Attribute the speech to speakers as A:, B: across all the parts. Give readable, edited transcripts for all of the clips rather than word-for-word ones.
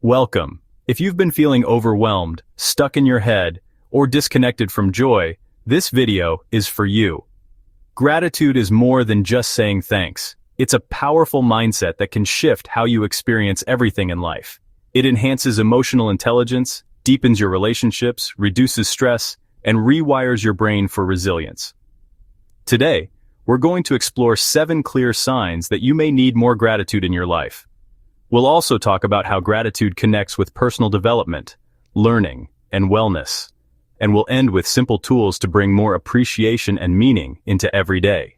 A: Welcome. If you've been feeling overwhelmed, stuck in your head, or disconnected from joy, this video is for you. Gratitude is more than just saying thanks. It's a powerful mindset that can shift how you experience everything in life. It enhances emotional intelligence, deepens your relationships, reduces stress, and rewires your brain for resilience. Today, we're going to explore 7 clear signs that you may need more gratitude in your life. We'll also talk about how gratitude connects with personal development, learning, and wellness. And we'll end with simple tools to bring more appreciation and meaning into every day.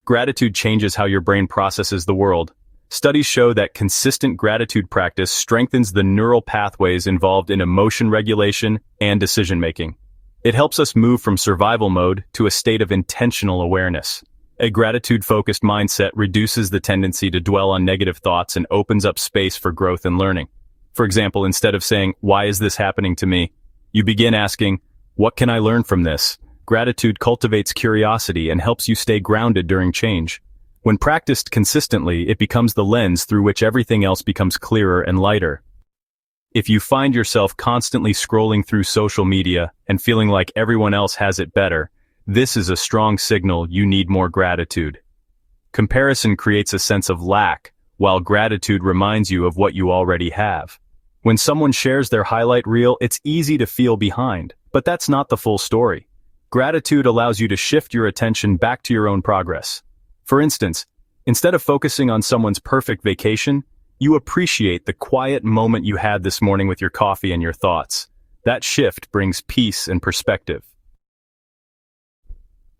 A: Gratitude changes how your brain processes the world. Studies show that consistent gratitude practice strengthens the neural pathways involved in emotion regulation and decision-making. It helps us move from survival mode to a state of intentional awareness. A gratitude-focused mindset reduces the tendency to dwell on negative thoughts and opens up space for growth and learning. For example, instead of saying, "Why is this happening to me?" you begin asking, "What can I learn from this?" Gratitude cultivates curiosity and helps you stay grounded during change. When practiced consistently, it becomes the lens through which everything else becomes clearer and lighter. If you find yourself constantly scrolling through social media and feeling like everyone else has it better, this is a strong signal you need more gratitude. Comparison creates a sense of lack, while gratitude reminds you of what you already have. When someone shares their highlight reel, it's easy to feel behind, but that's not the full story. Gratitude allows you to shift your attention back to your own progress. For instance, instead of focusing on someone's perfect vacation, you appreciate the quiet moment you had this morning with your coffee and your thoughts. That shift brings peace and perspective.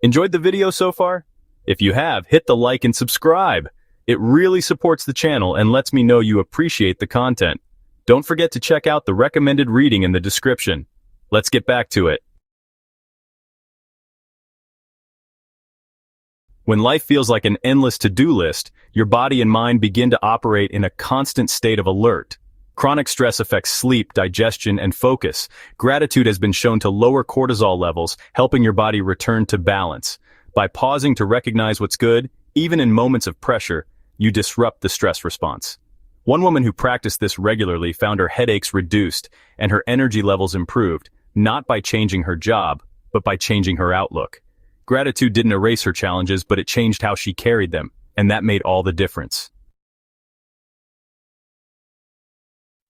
A: Enjoyed the video so far? If you have, hit the like and subscribe. It really supports the channel and lets me know you appreciate the content. Don't forget to check out the recommended reading in the description. Let's get back to it. When life feels like an endless to-do list, your body and mind begin to operate in a constant state of alert. Chronic stress affects sleep, digestion, and focus. Gratitude has been shown to lower cortisol levels, helping your body return to balance. By pausing to recognize what's good, even in moments of pressure, you disrupt the stress response. One woman who practiced this regularly found her headaches reduced and her energy levels improved, not by changing her job, but by changing her outlook. Gratitude didn't erase her challenges, but it changed how she carried them, and that made all the difference.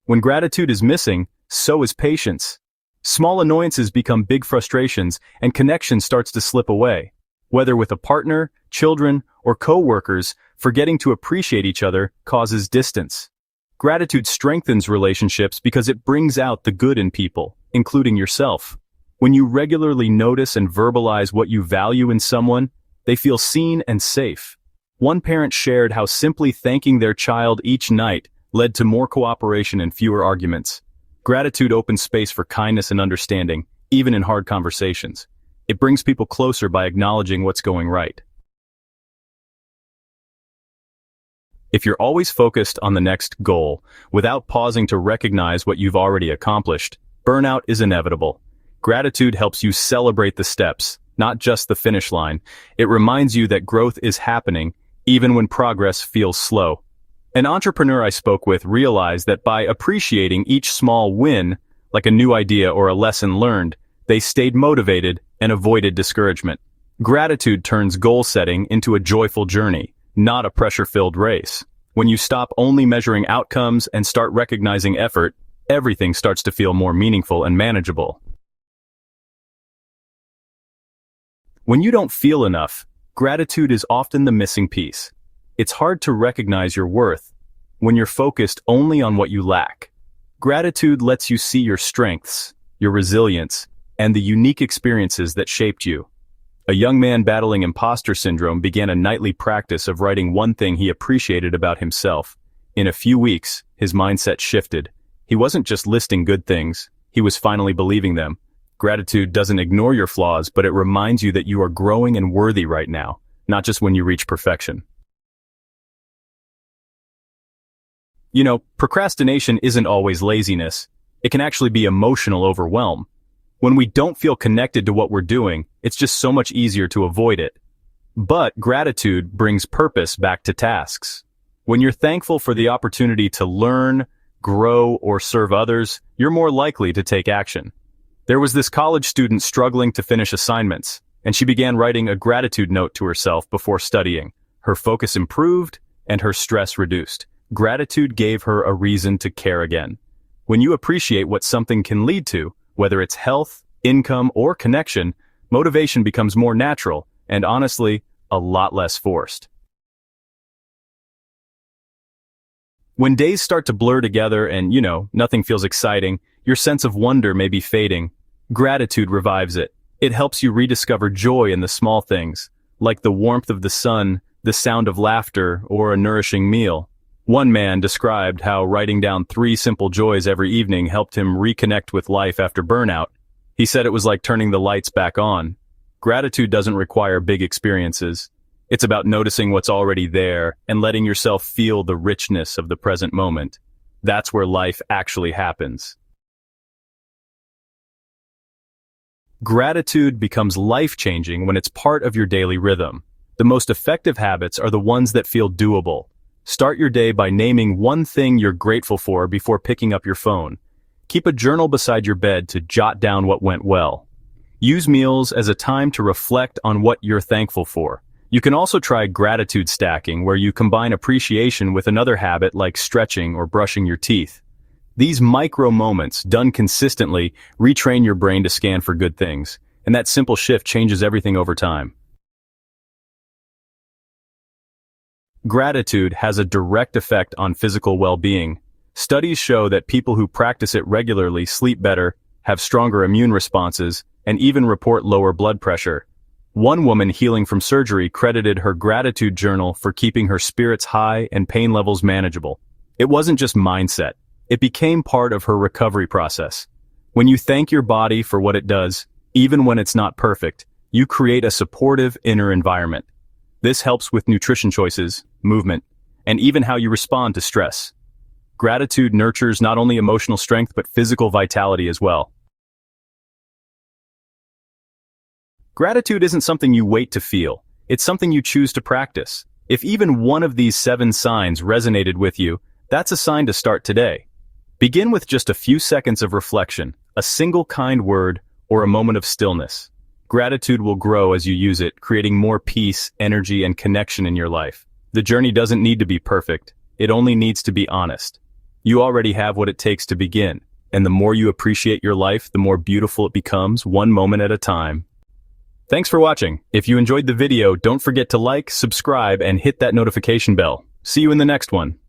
A: When gratitude is missing, so is patience. Small annoyances become big frustrations, and connection starts to slip away. Whether with a partner, children, or co-workers, forgetting to appreciate each other causes distance. Gratitude strengthens relationships because it brings out the good in people, including yourself. When you regularly notice and verbalize what you value in someone, they feel seen and safe. One parent shared how simply thanking their child each night led to more cooperation and fewer arguments. Gratitude opens space for kindness and understanding, even in hard conversations. It brings people closer by acknowledging what's going right. If you're always focused on the next goal, without pausing to recognize what you've already accomplished, burnout is inevitable. Gratitude helps you celebrate the steps, not just the finish line. It reminds you that growth is happening, even when progress feels slow. An entrepreneur I spoke with realized that by appreciating each small win, like a new idea or a lesson learned, they stayed motivated and avoided discouragement. Gratitude turns goal setting into a joyful journey, not a pressure-filled race. When you stop only measuring outcomes and start recognizing effort, everything starts to feel more meaningful and manageable. When you don't feel enough, gratitude is often the missing piece. It's hard to recognize your worth when you're focused only on what you lack. Gratitude lets you see your strengths, your resilience, and the unique experiences that shaped you. A young man battling imposter syndrome began a nightly practice of writing one thing he appreciated about himself. In a few weeks, his mindset shifted. He wasn't just listing good things, he was finally believing them. Gratitude doesn't ignore your flaws, but it reminds you that you are growing and worthy right now, not just when you reach perfection. You know, procrastination isn't always laziness. It can actually be emotional overwhelm. When we don't feel connected to what we're doing, it's just so much easier to avoid it. But gratitude brings purpose back to tasks. When you're thankful for the opportunity to learn, grow, or serve others, you're more likely to take action. There was this college student struggling to finish assignments, and she began writing a gratitude note to herself before studying. Her focus improved, and her stress reduced. Gratitude gave her a reason to care again. When you appreciate what something can lead to, whether it's health, income, or connection, motivation becomes more natural, and honestly, a lot less forced. When days start to blur together and, nothing feels exciting, your sense of wonder may be fading. Gratitude revives it. It helps you rediscover joy in the small things, like the warmth of the sun, the sound of laughter, or a nourishing meal. One man described how writing down 3 simple joys every evening helped him reconnect with life after burnout. He said it was like turning the lights back on. Gratitude doesn't require big experiences. It's about noticing what's already there and letting yourself feel the richness of the present moment. That's where life actually happens. Gratitude becomes life-changing when it's part of your daily rhythm. The most effective habits are the ones that feel doable. Start your day by naming one thing you're grateful for before picking up your phone. Keep a journal beside your bed to jot down what went well. Use meals as a time to reflect on what you're thankful for. You can also try gratitude stacking, where you combine appreciation with another habit like stretching or brushing your teeth. These micro moments, done consistently, retrain your brain to scan for good things, and that simple shift changes everything over time. Gratitude has a direct effect on physical well-being. Studies show that people who practice it regularly sleep better, have stronger immune responses, and even report lower blood pressure. One woman healing from surgery credited her gratitude journal for keeping her spirits high and pain levels manageable. It wasn't just mindset. It became part of her recovery process. When you thank your body for what it does, even when it's not perfect, you create a supportive inner environment. This helps with nutrition choices, movement, and even how you respond to stress. Gratitude nurtures not only emotional strength but physical vitality as well. Gratitude isn't something you wait to feel. It's something you choose to practice. If even one of these 7 signs resonated with you, that's a sign to start today. Begin with just a few seconds of reflection, a single kind word, or a moment of stillness. Gratitude will grow as you use it, creating more peace, energy, and connection in your life. The journey doesn't need to be perfect. It only needs to be honest. You already have what it takes to begin, and the more you appreciate your life, the more beautiful it becomes, one moment at a time. Thanks for watching. If you enjoyed the video, don't forget to like, subscribe, and hit that notification bell. See you in the next one.